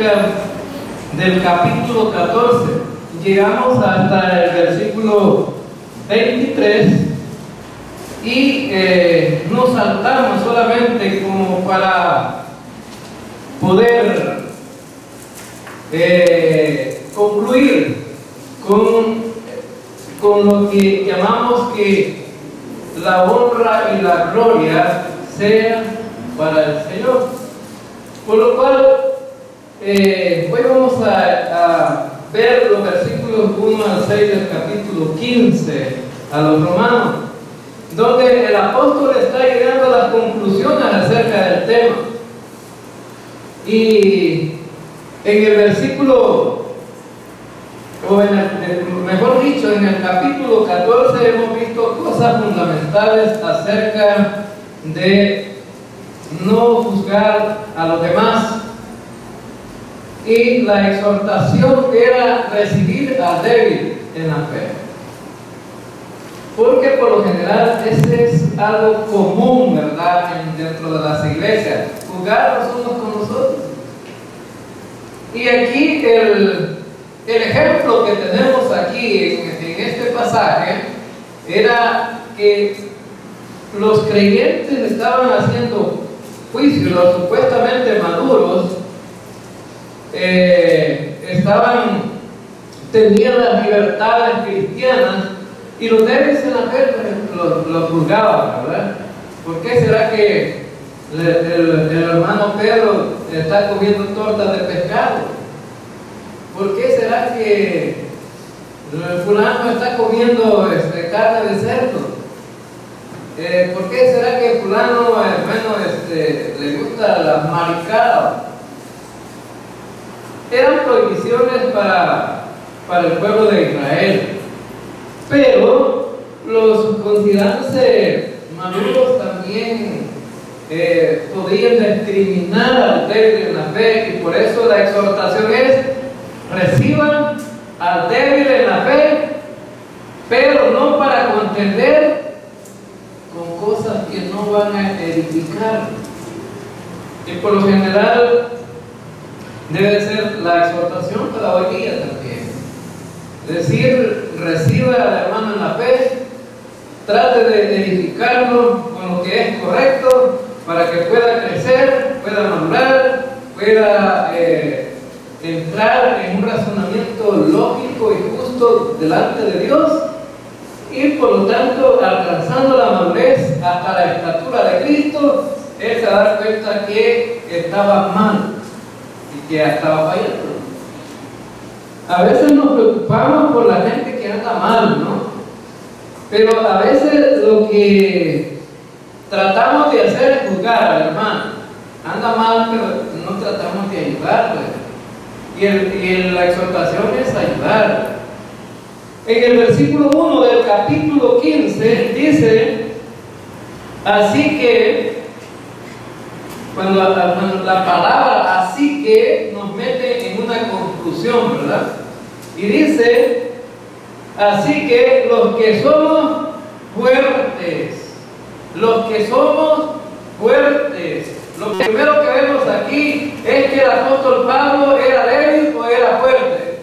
acerca del capítulo 14. Llegamos hasta el versículo 23 y nos saltamos solamente como para poder concluir con lo que llamamos que la honra y la gloria sea para el Señor. Por lo cual hoy vamos a ver los versículos 1 al 6 del capítulo 15 a los Romanos, donde el apóstol está llegando a las conclusiones acerca del tema. Y en el versículo, mejor dicho, en el capítulo 14 hemos visto cosas fundamentales acerca de no juzgar a los demás, y la exhortación era recibir al débil en la fe, porque por lo general ese es algo común, ¿verdad?, dentro de las iglesias, juzgar los unos con los otros. Y aquí el ejemplo que tenemos aquí en este pasaje era que los creyentes estaban haciendo juicios, los supuestamente maduros tenían las libertades cristianas, y los débiles en la fe los juzgaban, ¿verdad? ¿Por qué será que el hermano Pedro está comiendo tortas de pescado? ¿Por qué será que el fulano está comiendo carne de cerdo? ¿Por qué será que el fulano, le gusta las maricadas? Eran prohibiciones para el pueblo de Israel, pero los considerándose maduros también podían discriminar al débil en la fe, y por eso la exhortación es: reciban al débil en la fe, pero no para contender con cosas que no van a edificar. Y por lo general debe ser la exhortación para hoy día también. Decir, reciba al hermano en la fe, trate de edificarlo con lo que es correcto para que pueda crecer, pueda madurar, pueda entrar en un razonamiento lógico y justo delante de Dios, y por lo tanto, alcanzando la madurez hasta la estatura de Cristo, él se va a dar cuenta que estaba mal y que estaba fallando. A veces nos preocupamos por la gente que anda mal, ¿no? Pero a veces lo que tratamos de hacer es juzgar al hermano. Anda mal, pero no tratamos de ayudarle. Y la exhortación es ayudar. En el versículo 1 del capítulo 15 dice: así que, cuando la palabra así que nos mete en una conclusión, ¿verdad? Y dice: así que los que somos fuertes, lo primero que vemos aquí es que el apóstol Pablo era débil o era fuerte.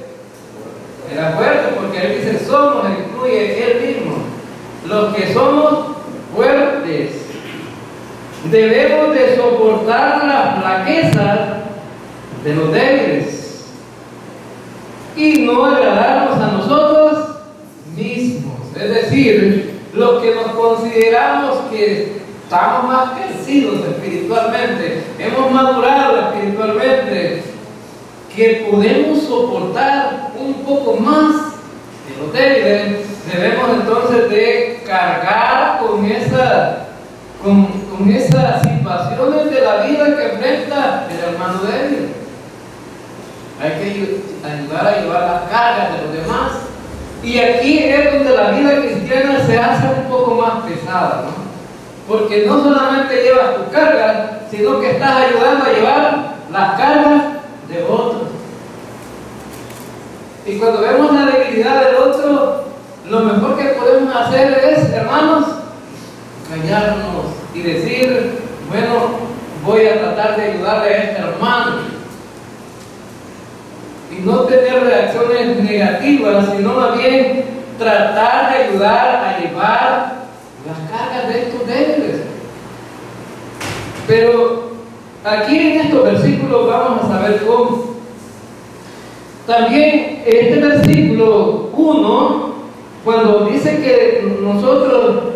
Era fuerte, porque él dice somos, incluye él mismo. Los que somos fuertes debemos de soportar las flaquezas de los débiles y no agradarnos a nosotros mismos. Es decir, los que nos consideramos que estamos más crecidos espiritualmente, hemos madurado espiritualmente, que podemos soportar un poco más de los débiles, debemos entonces de cargar con esas situaciones de la vida que enfrenta el hermano débil. Hay que ayudar a llevar las cargas de los demás, y aquí es donde la vida cristiana se hace un poco más pesada, ¿no? Porque no solamente llevas tus cargas, sino que estás ayudando a llevar las cargas de otros. Y cuando vemos la debilidad del otro, lo mejor que podemos hacer es, hermanos, callarnos y decir: bueno, voy a tratar de ayudarle a este hermano. y no tener reacciones negativas, sino más bien tratar de ayudar a llevar las cargas de estos débiles. Pero aquí en estos versículos vamos a saber cómo. También este versículo 1, cuando dice que nosotros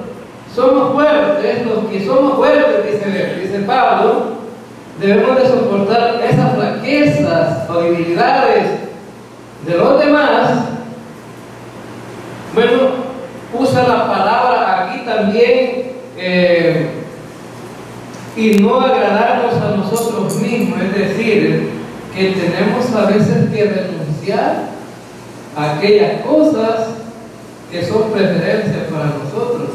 somos fuertes, los que somos fuertes, dice Pablo, debemos de soportar esas flaquezas o debilidades de los demás. Bueno, usa la palabra aquí también, y no agradarnos a nosotros mismos, es decir, que tenemos a veces que renunciar a aquellas cosas que son preferencias para nosotros,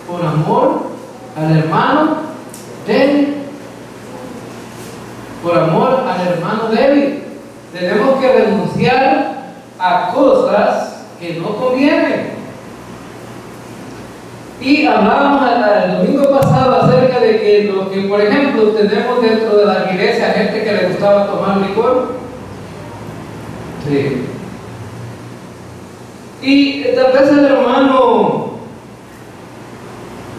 por amor al hermano débil. Por amor al hermano débil, tenemos que renunciar a cosas que no convienen. Y hablábamos el domingo pasado acerca de que lo que, por ejemplo, tenemos dentro de la iglesia gente que le gustaba tomar licor. Sí. Y tal vez el hermano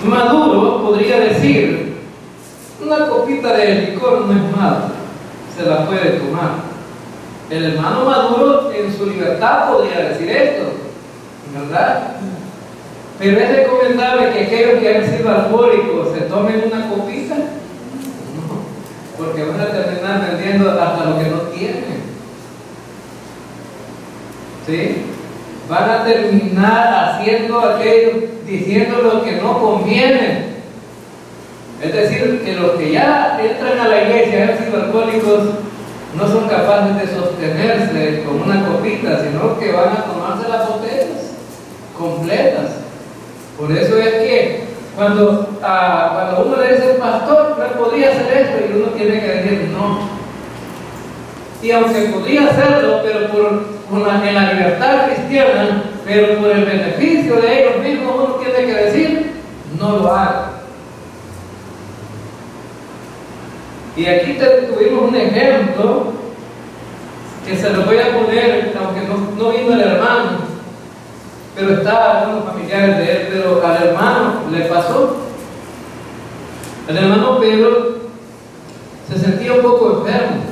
maduro podría decir: una copita de licor no es malo, se la puede tomar. El hermano maduro en su libertad podría decir esto, ¿verdad? Pero es recomendable que aquellos que han sido alcohólicos se tomen una copita, no, porque van a terminar vendiendo hasta lo que no tienen. ¿Sí? Van a terminar haciendo aquello, diciendo lo que no conviene. Es decir, que los que ya entran a la iglesia y han sido alcohólicos no son capaces de sostenerse con una copita, sino que van a tomarse las botellas completas. Por eso es que cuando uno le dice: pastor, no podría hacer esto, y uno tiene que decir no. Y aunque podría hacerlo, pero en la libertad cristiana, pero por el beneficio de ellos mismos, uno tiene que decir no lo haga. Y aquí tuvimos un ejemplo que se lo voy a poner, aunque no vino el hermano, pero estaba algunos familiares de él, pero al hermano le pasó. El hermano Pedro se sentía un poco enfermo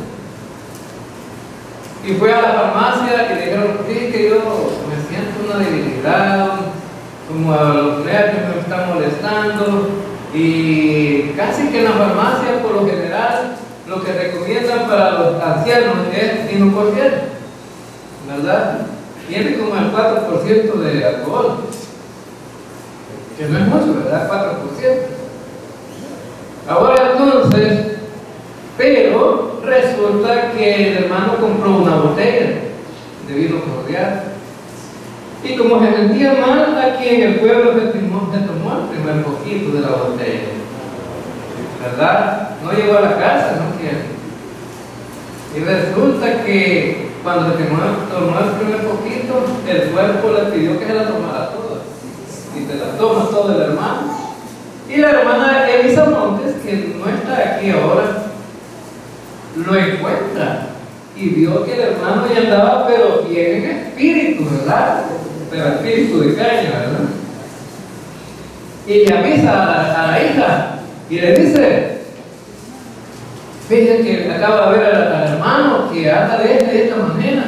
y fue a la farmacia y le dijeron: sí, que yo me siento una debilidad, como a los nervios me están molestando. Y casi que en la farmacia, por lo general, lo que recomiendan para los ancianos es inocordial, ¿verdad? Tiene como el 4% de alcohol, que no es mucho, ¿verdad? 4%. Ahora entonces, pero resulta que el hermano compró una botella de vino cordial. Y como se sentía mal, aquí en el pueblo se tomó el primer poquito de la botella, ¿verdad? No llegó a la casa, no quiere. Y resulta que cuando se tomó el primer poquito, el cuerpo le pidió que se la tomara toda. Y se la toma todo el hermano. Y la hermana Elisa Montes, que no está aquí ahora, lo encuentra y vio que el hermano ya andaba, pero bien en espíritu, ¿verdad? Pero espíritu de caña, ¿verdad? Y le avisa a la hija y le dice: fíjense que acaba de ver al hermano que anda de esta manera.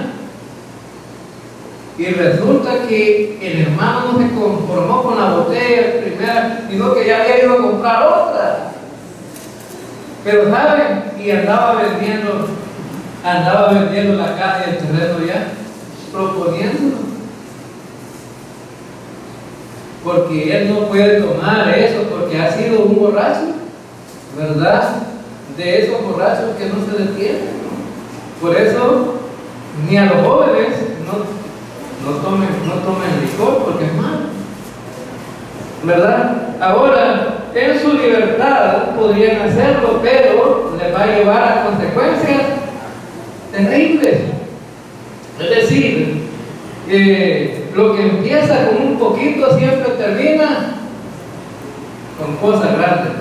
Y resulta que el hermano no se conformó con la botella primera, sino que ya había ido a comprar otra. Pero ¿saben? Y andaba vendiendo la casa y el terreno ya, proponiéndolo. Porque él no puede tomar eso, porque ha sido un borracho, ¿verdad? De esos borrachos que no se detienen, ¿no? Por eso, ni a los jóvenes no tomen licor, porque es malo, ¿verdad? Ahora, en su libertad podrían hacerlo, pero les va a llevar a consecuencias terribles. Es decir, lo que empieza con un poquito siempre termina con cosas grandes,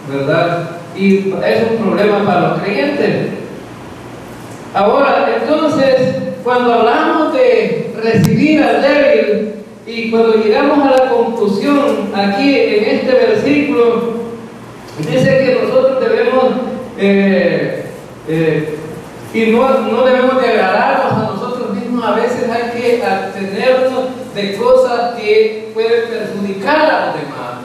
¿verdad? Y es un problema para los creyentes. Ahora, entonces, cuando hablamos de recibir al débil y cuando llegamos a la conclusión aquí en este versículo, dice que nosotros debemos y no debemos de agradarnos a nosotros mismos. A veces hay que abstenernos de cosas que pueden perjudicar a los demás.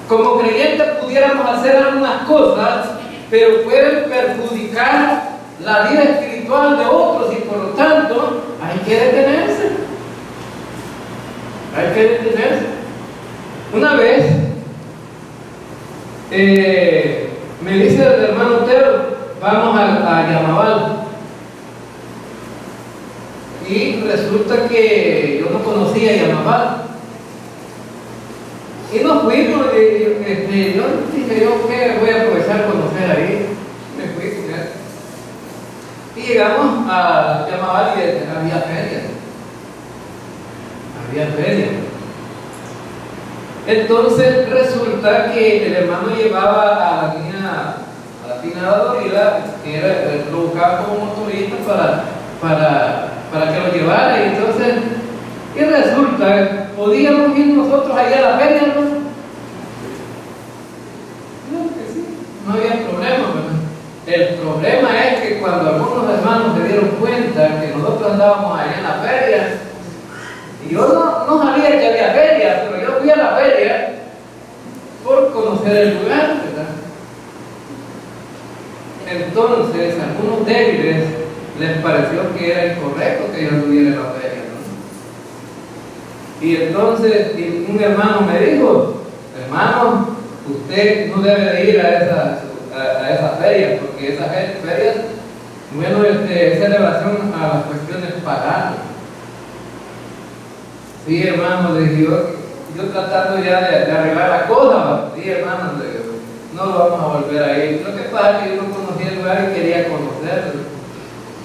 Como creyentes pudiéramos hacer algunas cosas, pero pueden perjudicar la vida espiritual de otros y por lo tanto hay que detenerse. Hay que detenerse. Una vez me dice el hermano Teo, vamos a Yamabal. Y resulta que yo no conocía Yamabal. Y nos fuimos, yo dije, yo ¿qué voy a aprovechar conocer ahí? Me fui con él. Y llegamos a Yamabal y había feria. Había feria. Entonces resulta que el hermano llevaba a la niña, a la Tina Dorila, que era, lo buscaba como motorista para que lo llevara. Y entonces, y resulta, podíamos ir nosotros allá a la feria, ¿no? Claro que sí, no había problema, ¿verdad? El problema es que cuando algunos hermanos se dieron cuenta que nosotros andábamos allá en la feria, y yo no sabía que había feria, pero yo fui a la feria por conocer el lugar, ¿verdad? Entonces, a algunos débiles les pareció que era incorrecto que yo estuviera en la feria, ¿no? Y entonces un hermano me dijo, hermano, usted no debe de ir a esas ferias, porque esas ferias, bueno, es celebración a las cuestiones paganas. Sí, hermano, le dije yo tratando ya de arreglar la cosa, sí, hermano, no lo vamos a volver a ir. Lo que pasa es que yo no conocía el lugar y quería conocerlo,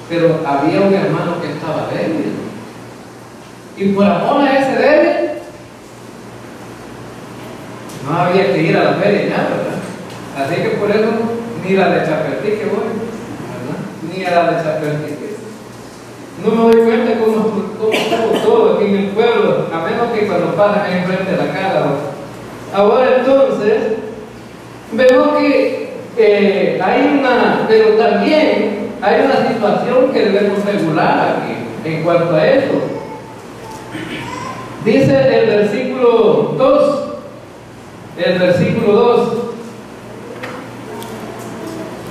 pero había un hermano que estaba débil, y por amor a ese débil no había que ir a la feria ya, ¿verdad? Así que por eso ni la de Chapertique voy, ¿verdad? Ni a la de Chapertique. No me doy cuenta cómo todo aquí en el pueblo, a menos que cuando pasan ahí enfrente de la casa. Ahora entonces, vemos que hay pero también hay una situación que debemos regular aquí en cuanto a eso. Dice el versículo 2,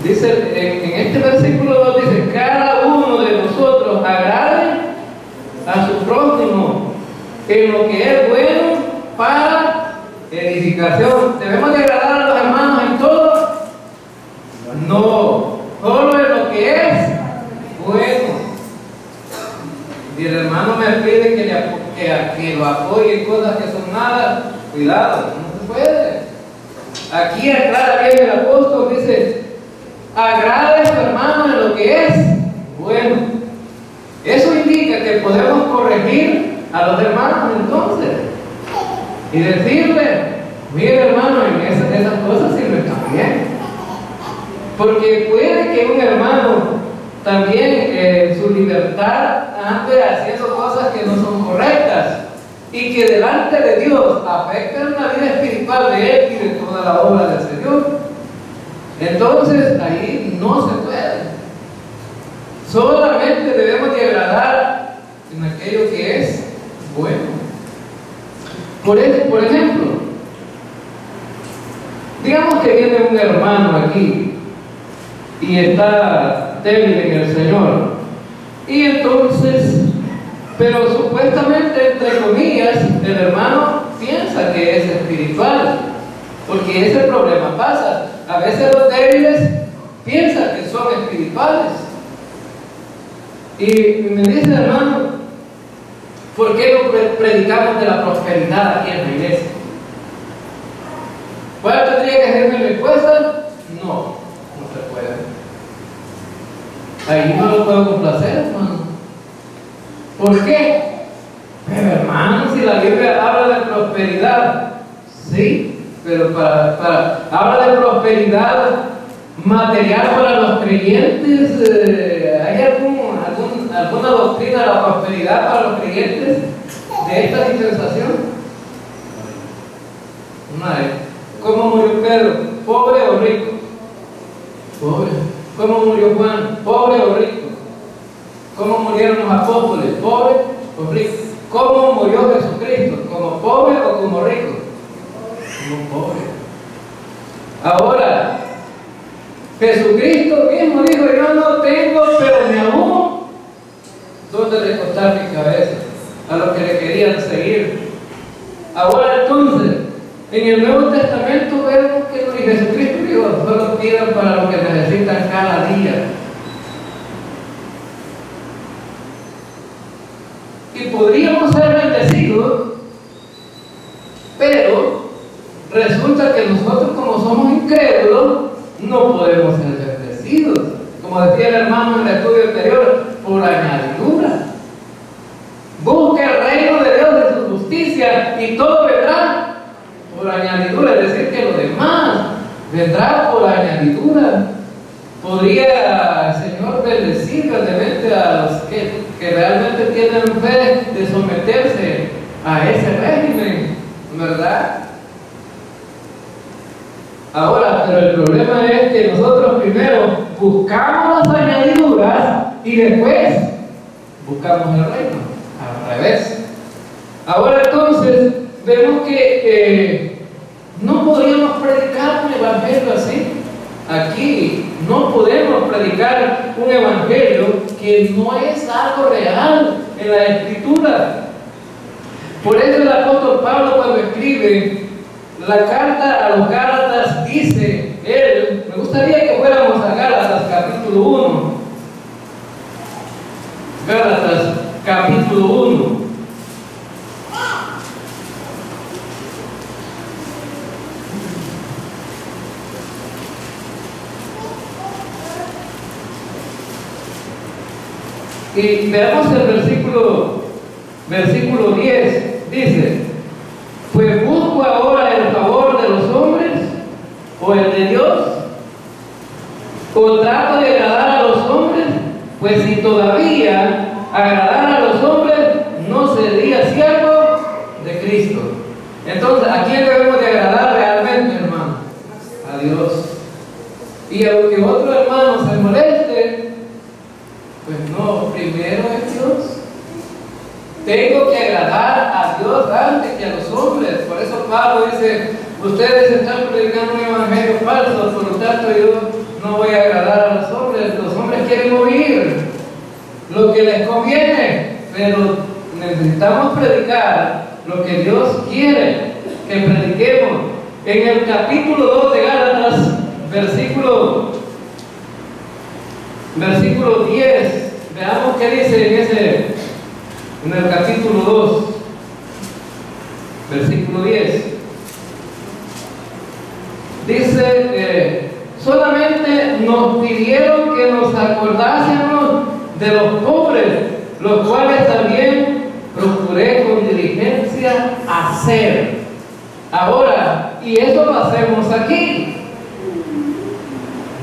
dice, en este versículo 2 dice, cada uno de nosotros agrade a su prójimo en lo que es bueno para edificación. ¿Debemos de agradar a los hermanos en todo? No, solo en lo que es bueno. Si el hermano me pide que lo apoye en cosas que son malas, cuidado, no se puede. Aquí aclara bien el apóstol, dice, agrade a su hermano en lo que es bueno. Eso indica que podemos corregir a los hermanos entonces y decirle, mire hermano, en esas cosas sí no están bien. Porque puede que un hermano también en su libertad ande haciendo cosas que no son correctas y que delante de Dios afectan la vida espiritual de él y de toda la obra del Señor. Entonces ahí no se puede. Solamente debemos de agradar en aquello que es bueno. Por ejemplo, digamos que viene un hermano aquí y está débil en el Señor, y entonces, pero supuestamente, entre comillas, el hermano piensa que es espiritual, porque ese problema pasa. A veces los débiles piensan que son espirituales. Y me dice, hermano, ¿por qué no predicamos de la prosperidad aquí en la iglesia? ¿Cuál tendría que ser mi respuesta? No se puede. Ahí no lo puedo complacer, hermano. ¿Por qué? Pero hermano, si la Biblia habla de prosperidad, sí, pero habla de prosperidad material para los creyentes, ¿hay alguna doctrina sensación? No hay. ¿Cómo murió Pedro? ¿Pobre o rico? Pobre. ¿Cómo murió Juan? ¿Pobre o rico? ¿Cómo murieron los apóstoles? ¿Pobre o rico? ¿Cómo murió Jesucristo? ¿Como pobre o como rico? Como pobre. Ahora, Jesucristo mismo dijo: yo no tengo, pero me aún dónde recostar mi cabeza a los que le querían seguir. Ahora entonces, en el Nuevo Testamento vemos que Jesucristo dijo: solo pidan para lo que necesitan cada día. Y podríamos ser bendecidos, pero resulta que nosotros, como somos incrédulos, no podemos ser bendecidos. Como decía el hermano en el estudio anterior, por añadidura. Busca el reino de Dios de su justicia y todo vendrá por añadidura, es decir, que lo demás vendrá por añadidura. ¿Podría el Señor bendecir realmente a los que realmente tienen fe de someterse a ese régimen, verdad? Ahora, pero el problema es que nosotros primero buscamos las añadiduras y después buscamos el reino, al revés. Ahora entonces vemos que no podríamos predicar un evangelio así. Aquí no podemos predicar un evangelio que no es algo real en la Escritura. Por eso el apóstol Pablo, cuando escribe la carta a los Gálatas, dice él, me gustaría que fuéramos a Gálatas capítulo 1. Gálatas capítulo 1. Y veamos el versículo 10, dice: pues busco ahora el favor de los hombres o el de Dios, o trato de agradar a los hombres, pues si todavía agradar a los hombres, no sería siervo de Cristo. Entonces, ¿a quién debemos de agradar realmente, hermano? A Dios. Y aunque otro hermano se moleste, pues no, primero es Dios. Tengo que agradar a Dios antes que a los hombres. Por eso Pablo dice: ustedes están predicando un evangelio falso, por lo tanto yo no voy a agradar a los hombres. Los hombres quieren oír lo que les conviene, pero necesitamos predicar lo que Dios quiere que prediquemos. En el capítulo 2 de Gálatas, versículo 10, veamos qué dice en el capítulo 2, versículo 10. Dice: solamente nos pidieron que nos acordásemos de los pobres, los cuales también procuré con diligencia hacer. Ahora, y eso lo hacemos aquí.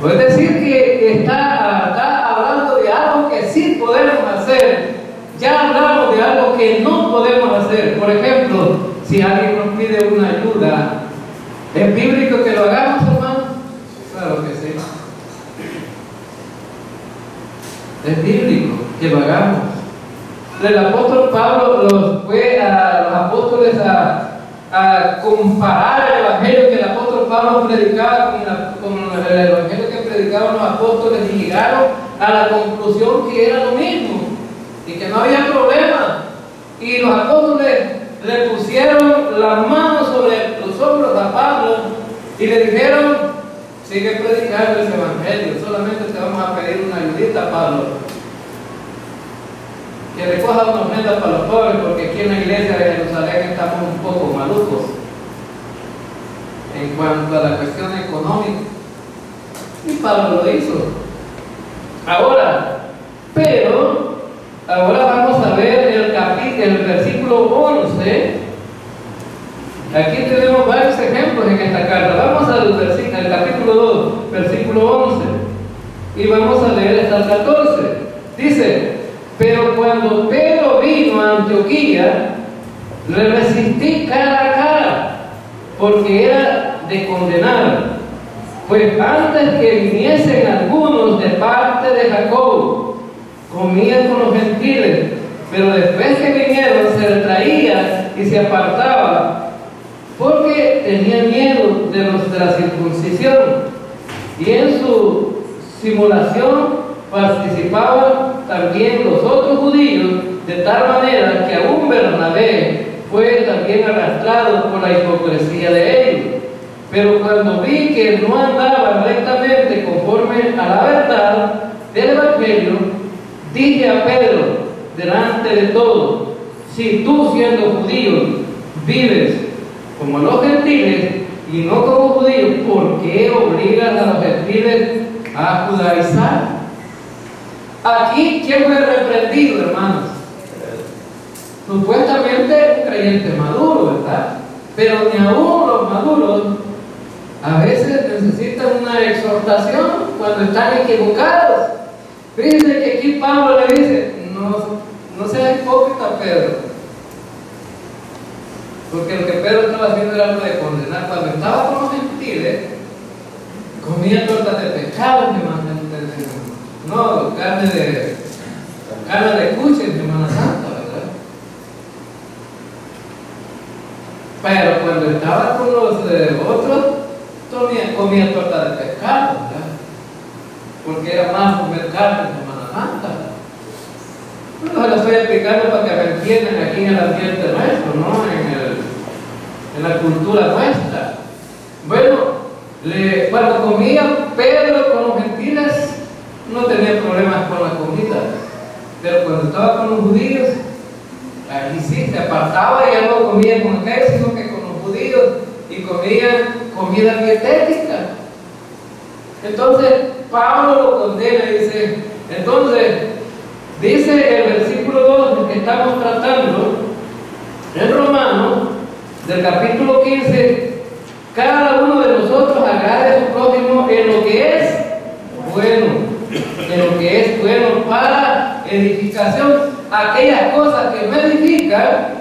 Es decir, que está hablando de algo que sí podemos hacer. Ya hablamos de algo que no podemos hacer. Por ejemplo, si alguien nos pide una ayuda, ¿es bíblico que lo hagamos, hermano? Claro que sí. Es bíblico que lo hagamos. El apóstol Pablo los fue a los apóstoles a comparar el evangelio que el apóstol Pablo predicaba con el evangelio que predicaban los apóstoles, y llegaron a la conclusión que era lo mismo y que no había problema. Y los apóstoles le pusieron las manos sobre los hombros a Pablo y le dijeron: sigue predicando ese evangelio, solamente te vamos a pedir una ayudita, Pablo, que recoja una ofrenda para los pobres, porque aquí en la iglesia de Jerusalén estamos un poco malucos en cuanto a la cuestión económica. Y Pablo lo hizo. Ahora vamos a ver el versículo 11. Aquí tenemos varios ejemplos en esta carta. Vamos al capítulo 2, versículo 11, y vamos a leer hasta el 14. Dice: pero cuando Pedro vino a Antioquía, Le resistí cara a cara, porque era de condenar. Pues antes que viniesen algunos de parte de Jacob, comían con los gentiles, pero después que vinieron se retraía y se apartaba, porque tenía miedo de los de la circuncisión, y en su simulación participaban también los otros judíos, de tal manera que aún Bernabé fue también arrastrado por la hipocresía de ellos. Pero cuando vi que no andaban rectamente conforme a la verdad del Evangelio, dije a Pedro delante de todos: si tú, siendo judío, vives como los gentiles y no como judíos, ¿por qué obligas a los gentiles a judaizar? Aquí, ¿quién fue reprendido, hermanos? Supuestamente un creyente maduro, ¿verdad? Pero ni aún los maduros a veces necesitan una exhortación cuando están equivocados. Fíjense que aquí Pablo le dice: no seas hipócrita, Pedro. Porque lo que Pedro estaba haciendo era algo de condenar. Cuando estaba con los gentiles, comía tortas de pescado, no, carne de cuche en Semana Santa, ¿verdad? Pero cuando estaba con los otros, comía torta de pescado, ¿verdad? Porque era más comer carne en Semana Santa. Bueno, se lo estoy explicando para que me entiendan aquí en el ambiente nuestro, ¿no? En la cultura nuestra. Bueno, cuando comía Pedro con los gentiles, no tenía problemas con la comida. Pero cuando estaba con los judíos, ahí sí se apartaba y ya no comía con aquellos, sino que con los judíos, y comía comida dietética. Entonces Pablo lo condena y dice, dice el versículo 2 que estamos tratando en Romanos, del capítulo 15: cada uno de nosotros agrade a su prójimo en lo que es bueno para edificación. Aquellas cosas que me edifican,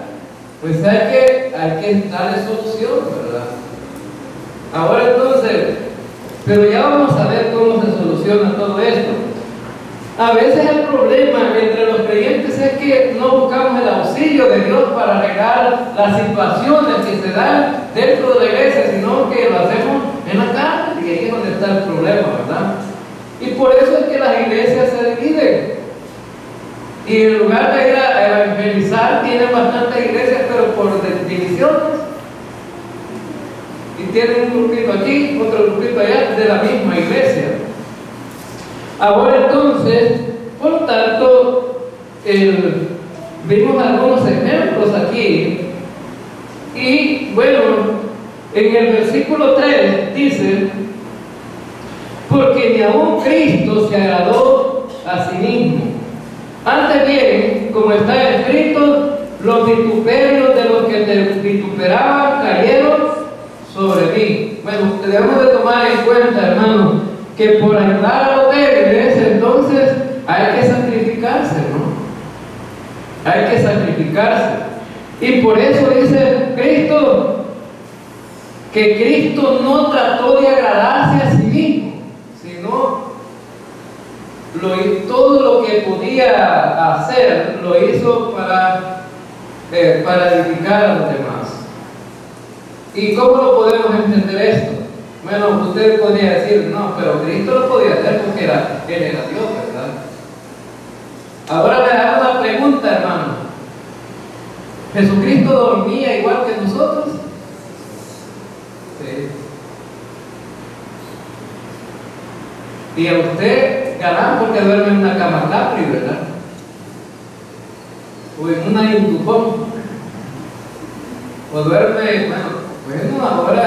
pues hay que darle solución, ¿verdad? Ahora entonces, pero ya vamos a ver cómo se soluciona todo esto. A veces el problema entre los creyentes es que no buscamos el auxilio de Dios para arreglar las situaciones que se dan dentro de la iglesia, sino que lo hacemos en la carne, y ahí es donde está el problema, ¿verdad? Y por eso es que las iglesias se dividen. Y en lugar de ir a evangelizar, tienen bastantes iglesias, pero por divisiones. Y tienen un grupito aquí, otro grupito allá, de la misma iglesia. Ahora entonces, por tanto, vimos algunos ejemplos aquí. Y bueno, en el versículo 3 dice: porque ni aun Cristo se agradó a sí mismo. Antes bien, como está escrito, los vituperios de los que te vituperaban cayeron sobre mí. Bueno, debemos de tomar en cuenta, hermanos, que por ayudar a los débiles, entonces hay que sacrificarse, ¿no? Hay que sacrificarse. Y por eso dice Cristo, que Cristo no trató de agradarse a sí mismo, sino todo lo que podía hacer lo hizo para edificar a los demás. ¿Y cómo lo podemos entender esto? Bueno, usted podría decir: no, pero Cristo lo podía hacer porque Él era Dios, ¿verdad? Ahora le hago una pregunta, hermano. ¿Jesucristo dormía igual que nosotros? Sí. Y a usted galán porque duerme en una cama Capri, ¿verdad? O en una indujón. O duerme, bueno, ahora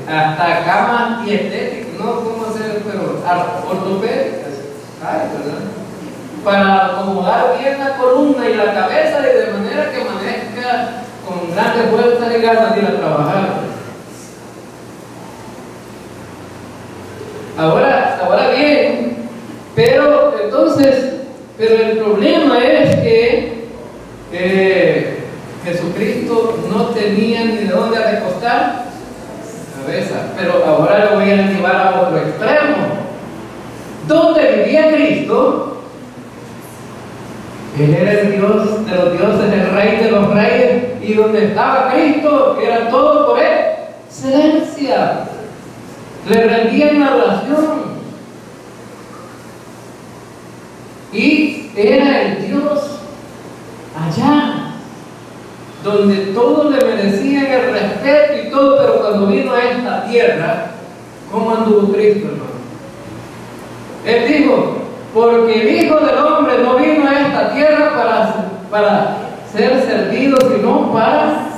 hasta camas dietéticas, no, ¿cómo hacer? Pero ortopédicas, ¿verdad? Para acomodar bien la columna y la cabeza, y de manera que amanezca con grandes fuerzas y ganas de ir a trabajar. Ahora bien, pero el problema es que Jesucristo Cristo no tenía ni de dónde recostar cabeza. Pero ahora lo voy a llevar a otro extremo. ¿Dónde vivía Cristo? Él era el Dios de los dioses, el Rey de los reyes, y donde estaba Cristo era todo por él. Excelencia. Le rendían la oración. Y era el Dios allá, donde todos le merecían el respeto y todo, pero cuando vino a esta tierra, ¿cómo anduvo Cristo, hermano? Él dijo, porque el Hijo del Hombre no vino a esta tierra para ser servido, sino para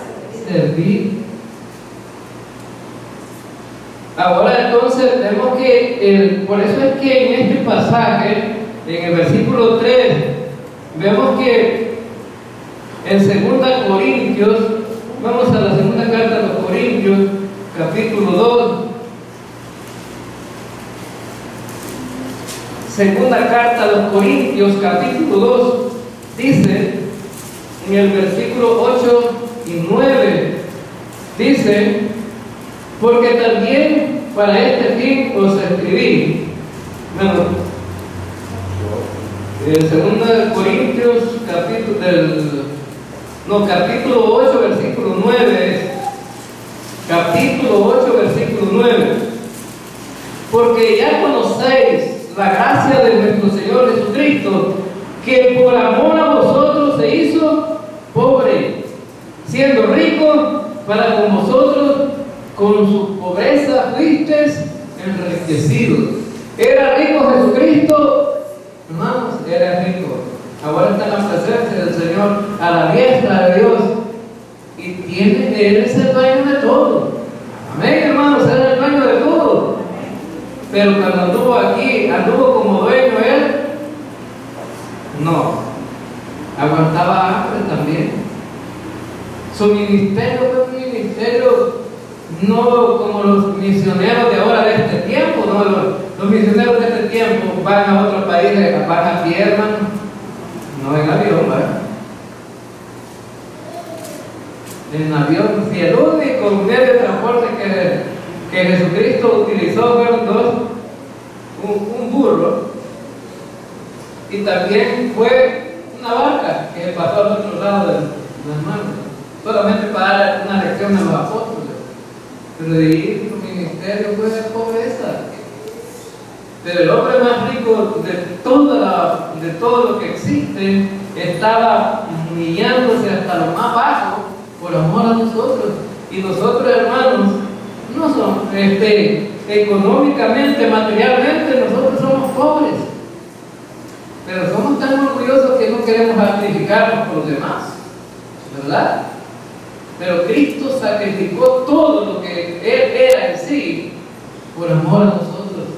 servir. Ahora entonces vemos que, por eso es que en este pasaje, en el versículo 3, vemos que en 2 Corintios, vamos a la segunda carta de los Corintios, capítulo 2, segunda carta a los Corintios, capítulo 2, dice, en el versículo 8 y 9, dice, porque también para este fin os escribí. Bueno, el 2 Corintios, capítulo 8, versículo 9, capítulo 8, versículo 9, porque ya conocéis la gracia de nuestro Señor Jesucristo, que por amor a vosotros se hizo pobre, siendo rico para con vosotros, con su pobreza fuisteis enriquecidos. ¿Era rico Jesucristo? Hermanos, era rico. Ahora está en la presencia del Señor, a la diestra de Dios, y Él es el dueño de todo. Amén, hermanos, Él es el dueño de todo. Pero cuando anduvo aquí, anduvo como dueño Él, no, aguantaba hambre también. Su ministerio fue un ministerio no como los misioneros de ahora, de este tiempo, no, los misioneros de este tiempo van a otros países, van a tierra, no en avión, ¿verdad? En avión, si el único medio de transporte que Jesucristo utilizó fueron dos, un burro, y también fue una barca que pasó al otro lado de las manos, solamente para dar una lección a los apóstoles. Pero de ahí su ministerio fue de pobreza. Pero el hombre más rico de todo lo que existe estaba humillándose hasta lo más bajo por amor a nosotros. Y nosotros, hermanos, no somos económicamente, materialmente, nosotros somos pobres. Pero somos tan orgullosos que no queremos sacrificarnos por los demás, ¿verdad? Pero Cristo sacrificó todo lo que Él era en sí por amor a nosotros.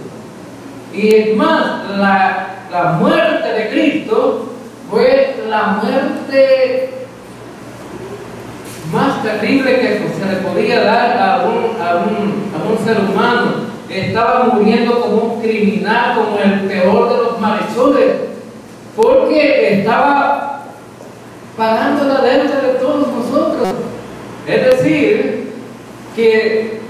Y es más, la muerte de Cristo fue la muerte más terrible que se le podía dar a un ser humano. Estaba muriendo como un criminal, como el peor de los malhechores, porque estaba pagando la deuda de todos nosotros. Es decir, que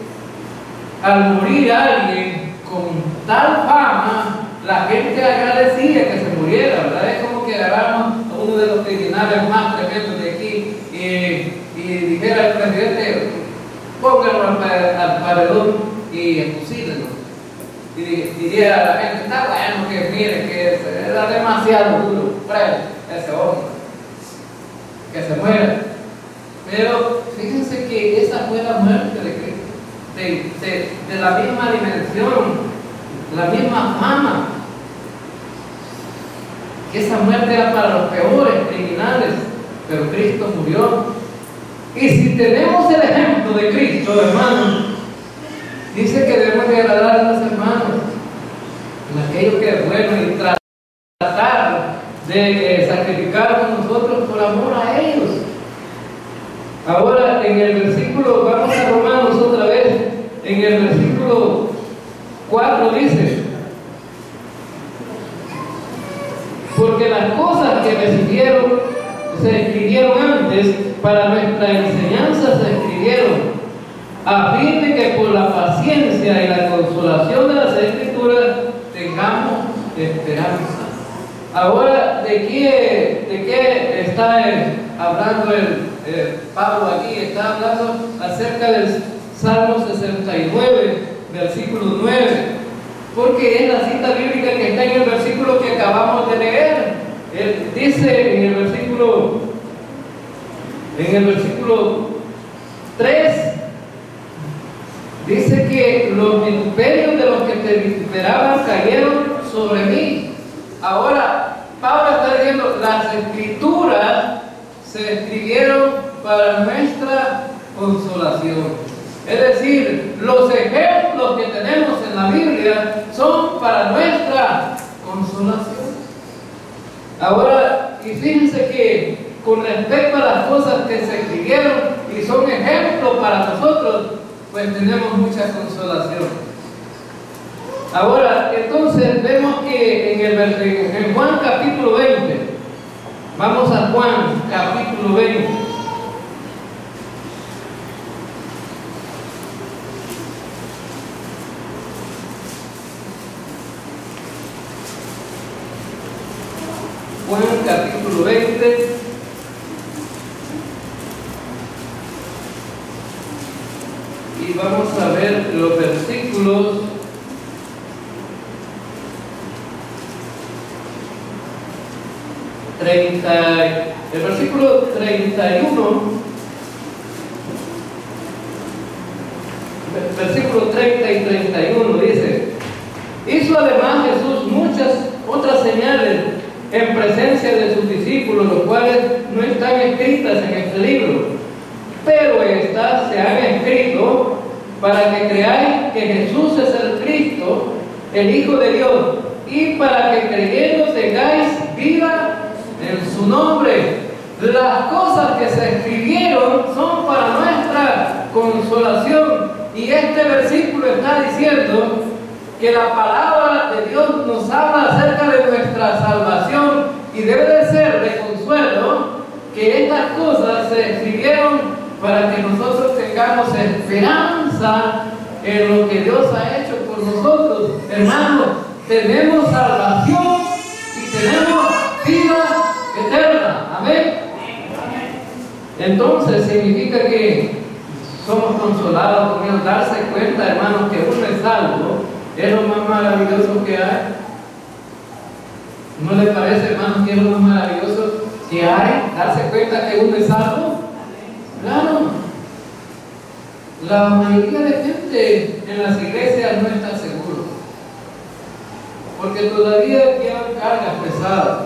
al morir alguien con tal fama, la gente agradecía que se muriera, ¿verdad? Es como que agarramos a uno de los criminales más tremendos de aquí y dijera al presidente, pónganlo al paredón y fusílenlo. Y diría a la gente, está bueno que miren que era demasiado duro, ese hombre, que se muera. Pero fíjense que esa fue la muerte de Cristo, de la misma dimensión, la misma fama. Que esa muerte era para los peores criminales, pero Cristo murió. Y si tenemos el ejemplo de Cristo, hermanos, dice que debemos de agradar a los hermanos en aquello que es bueno y tratar de sacrificar a nosotros por amor a ellos. Ahora en el versículo, vamos a Romanos otra vez, en el versículo 4 dice, porque las cosas que recibieron se escribieron antes, para nuestra enseñanza se escribieron, a fin de que por la paciencia y la consolación de las Escrituras tengamos esperanza. Ahora, ¿de qué está hablando Pablo aquí? Está hablando acerca del Salmo 69, versículo 9, porque es la cita bíblica que está en el versículo que acabamos de leer. Él dice en el versículo 3, dice que los vituperios de los que te vituperaban cayeron sobre mí. Ahora, Pablo está diciendo, las Escrituras se escribieron para nuestra consolación. Es decir, los ejemplos que tenemos en la Biblia son para nuestra consolación. Ahora, y fíjense que con respecto a las cosas que se escribieron y son ejemplos para nosotros, pues tenemos mucha consolación. Ahora, entonces vemos que en Juan capítulo 20, vamos a Juan capítulo 20. Juan capítulo 20. Y vamos a ver los versículos 30, el versículo 31, versículo 30 y 31 dice: hizo además Jesús muchas otras señales en presencia de sus discípulos, los cuales no están escritas en este libro, pero estas se han escrito para que creáis que Jesús es el Cristo, el Hijo de Dios, y para que creyendo tengáis vida en su nombre. Las cosas que se escribieron son para nuestra consolación, y este versículo está diciendo que la palabra de Dios nos habla acerca de nuestra salvación, y debe de ser de consuelo que estas cosas se escribieron para que nosotros tengamos esperanza en lo que Dios ha hecho por nosotros. Hermanos, tenemos salvación y tenemos vida eterna. Amén. Entonces significa que somos consolados con Él. Darse cuenta, hermanos, que uno es salvo es lo más maravilloso que hay. ¿No le parece, hermanos, que es lo más maravilloso que hay? Darse cuenta que uno es salvo. Claro. La mayoría de gente en las iglesias no está seguro, porque todavía llevan cargas pesadas,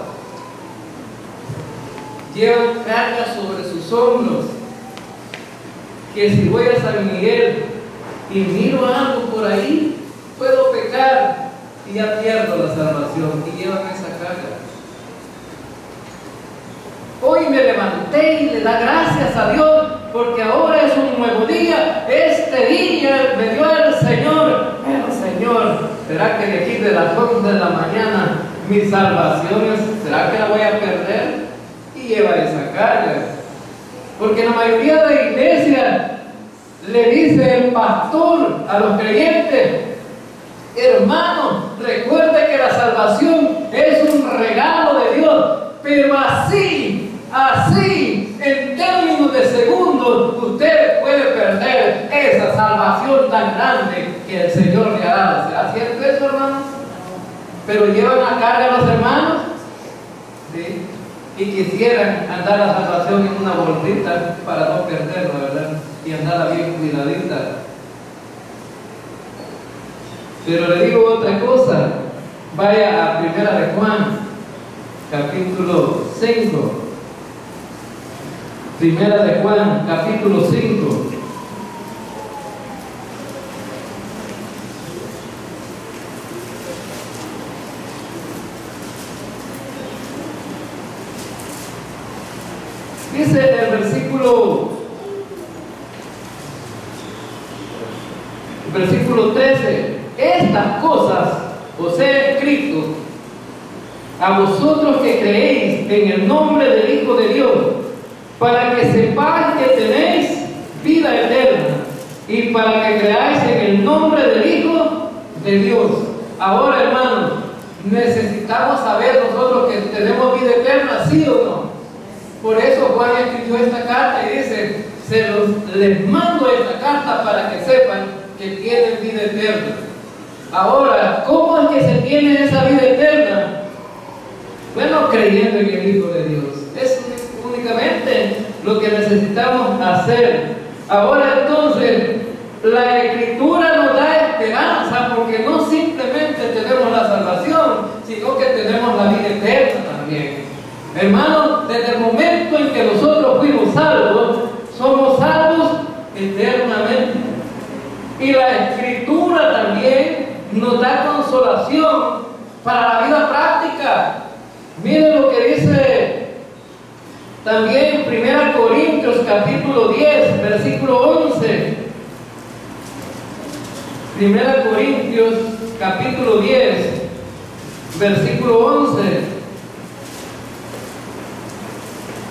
llevan cargas sobre sus hombros, que si voy a San Miguel y miro algo por ahí, puedo pecar y ya pierdo la salvación, y llevan esa carga. Hoy me levanté y le da gracias a Dios porque ahora es un nuevo día. Este día me dio el Señor. Pero Señor, ¿será que de aquí de las 11 de la mañana mi salvación será que la voy a perder? Y lleva esa carga. Porque la mayoría de iglesias le dice el pastor a los creyentes: hermano, recuerde que la salvación es un regalo de Dios, pero así, en términos de segundos, usted puede perder esa salvación tan grande que el Señor le ha dado. ¿Será cierto eso, hermanos? Pero llevan la carga a los hermanos, ¿sí? Y quisieran andar la salvación en una bolsita para no perderla, ¿verdad? Y andarla bien cuidadita. Pero le digo otra cosa. Vaya a 1 de Juan, capítulo 5. 1 de Juan, capítulo 5. Dice el versículo 13: estas cosas os he escrito a vosotros que creéis en el nombre del Hijo de Dios, para que sepáis que tenéis vida eterna y para que creáis en el nombre del Hijo de Dios. Ahora, hermanos, necesitamos saber nosotros que tenemos vida eterna, ¿sí o no? Por eso Juan escribió esta carta y dice, les mando esta carta para que sepan que tienen vida eterna. Ahora, ¿cómo es que se tiene esa vida eterna? Bueno, creyendo en el Hijo de Dios. Es únicamente lo que necesitamos hacer. Ahora entonces, la Escritura nos da esperanza porque no simplemente tenemos la salvación, sino que tenemos la vida eterna también. Hermanos, desde el momento en que nosotros fuimos salvos, somos salvos eternamente. Y la Escritura también nos da consolación para la vida práctica. Miren lo que dice también 1 Corintios capítulo 10, versículo 11. 1 Corintios capítulo 10, versículo 11.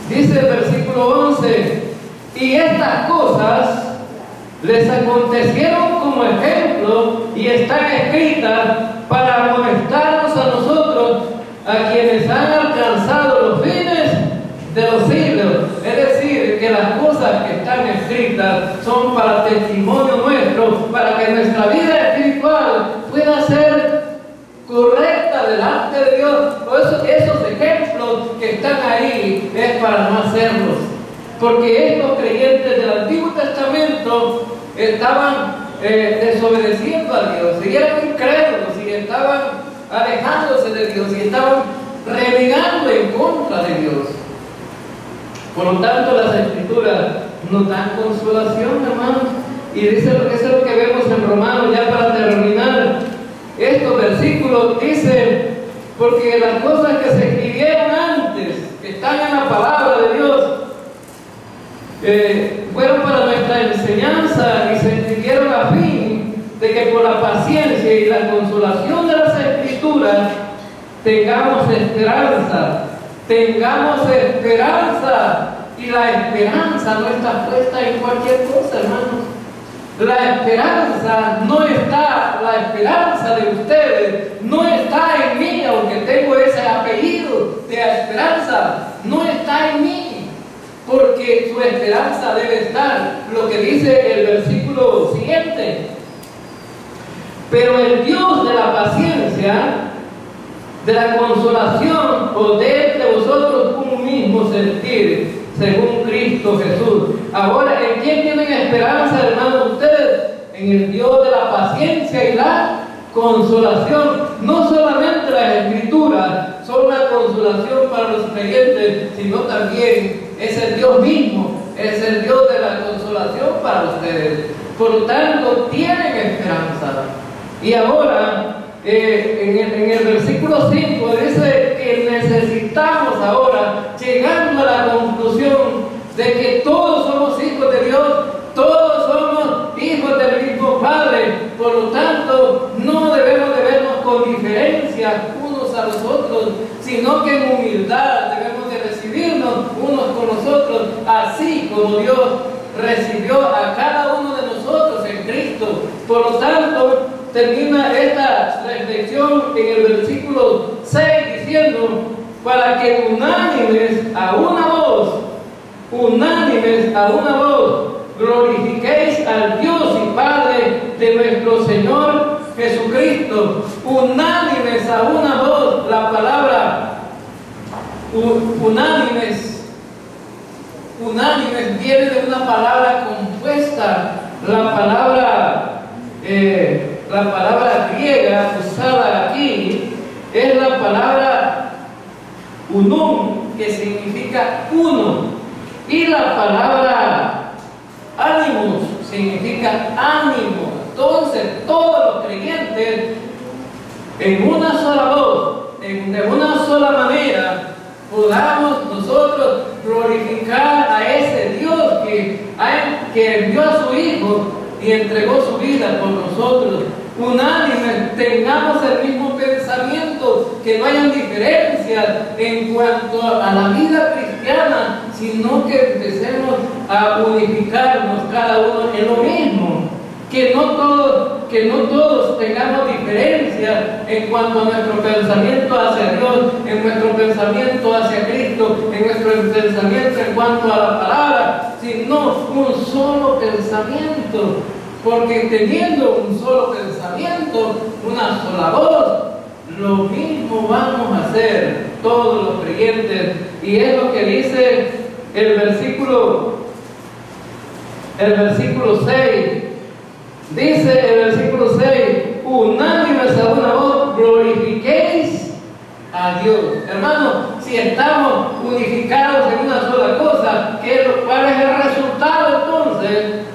Dice el versículo 11, y estas cosas les acontecieron como ejemplo y están escritas para amonestarnos a nosotros, a quienes han alcanzado los fines de los siglos. Es decir, que las cosas que están escritas son para testimonio nuestro, para que nuestra vida espiritual pueda ser correcta delante de Dios. Por eso esos ejemplos que están ahí es para no hacerlos, porque estos creyentes del Antiguo Testamento estaban desobedeciendo a Dios, y eran incrédulos, y estaban alejándose de Dios, y estaban renegando en contra de Dios. Por lo tanto, las Escrituras nos dan consolación, hermanos, y eso es lo que vemos en Romanos, ya para terminar. Estos versículos dicen, porque las cosas que se escribieron antes, que están en la palabra de Dios, fueron para nuestra enseñanza y se escribieron a fin de que por la paciencia y la consolación de las Escrituras tengamos esperanza. Tengamos esperanza. Y la esperanza no está puesta en cualquier cosa, hermanos. La esperanza no está, la esperanza de ustedes no está en mí, aunque tengo ese apellido de esperanza, no está en mí, porque su esperanza debe estar, lo que dice el versículo siguiente. Pero el Dios de la paciencia, de la consolación, os dé entre vosotros un mismo sentir, según Cristo Jesús. Ahora, ¿en quién tienen esperanza, hermanos, ustedes? En el Dios de la paciencia y la consolación. No solamente las Escrituras son una consolación para los creyentes, sino también es el Dios mismo, es el Dios de la consolación para ustedes. Por lo tanto, tienen esperanza. Y ahora, en el versículo 5 dice que necesitamos ahora, llegando a la conclusión de que todos somos hijos de Dios, todos somos hijos del mismo Padre. Por lo tanto, no debemos de vernos con diferencia unos a los otros, sino que en humildad debemos de recibirnos unos con los otros, así como Dios recibió a cada uno de nosotros en Cristo. Por lo tanto, termina esta reflexión en el versículo 6 diciendo, para que unánimes a una voz, glorifiquéis al Dios y Padre de nuestro Señor Jesucristo. Unánimes a una voz. La palabra unánimes viene de una palabra compuesta. La palabra griega usada aquí es la palabra unum, que significa uno, y la palabra ánimos significa ánimo. Entonces, todos los creyentes, en una sola voz, de una sola manera, podamos nosotros glorificar a ese Dios que envió a su Hijo y entregó su vida por nosotros. Unánimes, tengamos el mismo pensamiento, que no hayan diferencias en cuanto a la vida cristiana, sino que empecemos a unificarnos cada uno en lo mismo. Que no todos tengamos diferencias en cuanto a nuestro pensamiento hacia Dios, en nuestro pensamiento hacia Cristo, en nuestro pensamiento en cuanto a la palabra, sino un solo pensamiento. Porque teniendo un solo pensamiento, una sola voz, lo mismo vamos a hacer todos los creyentes. Y es lo que dice el versículo 6. Dice el versículo 6, unánimes a una voz, glorifiquéis a Dios. Hermano, si estamos unificados en una sola cosa, ¿cuál es el resultado entonces?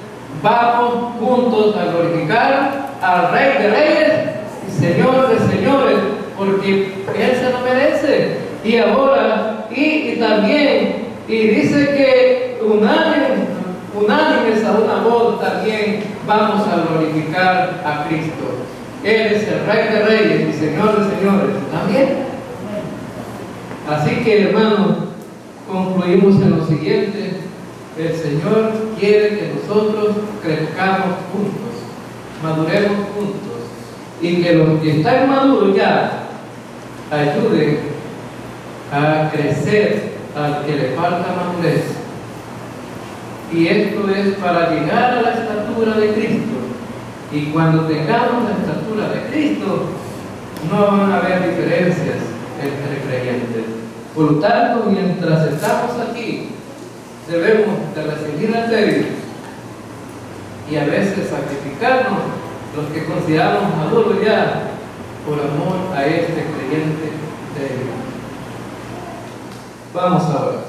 Vamos juntos a glorificar al Rey de Reyes y Señor de Señores, porque Él se lo merece. Y ahora, y también, y dice que unánimes a una voz también vamos a glorificar a Cristo. Él es el Rey de Reyes y Señor de Señores también. Así que, hermanos, concluimos en lo siguiente: el Señor quiere que nosotros crezcamos juntos, maduremos juntos, y que los que están maduros ya ayuden a crecer al que le falta madurez. Y esto es para llegar a la estatura de Cristo. Y cuando tengamos la estatura de Cristo, no van a haber diferencias entre creyentes. Por lo tanto, mientras estamos aquí, debemos de recibir al débil y a veces sacrificarnos los que consideramos maduros ya por amor a este creyente débil. Vamos ahora.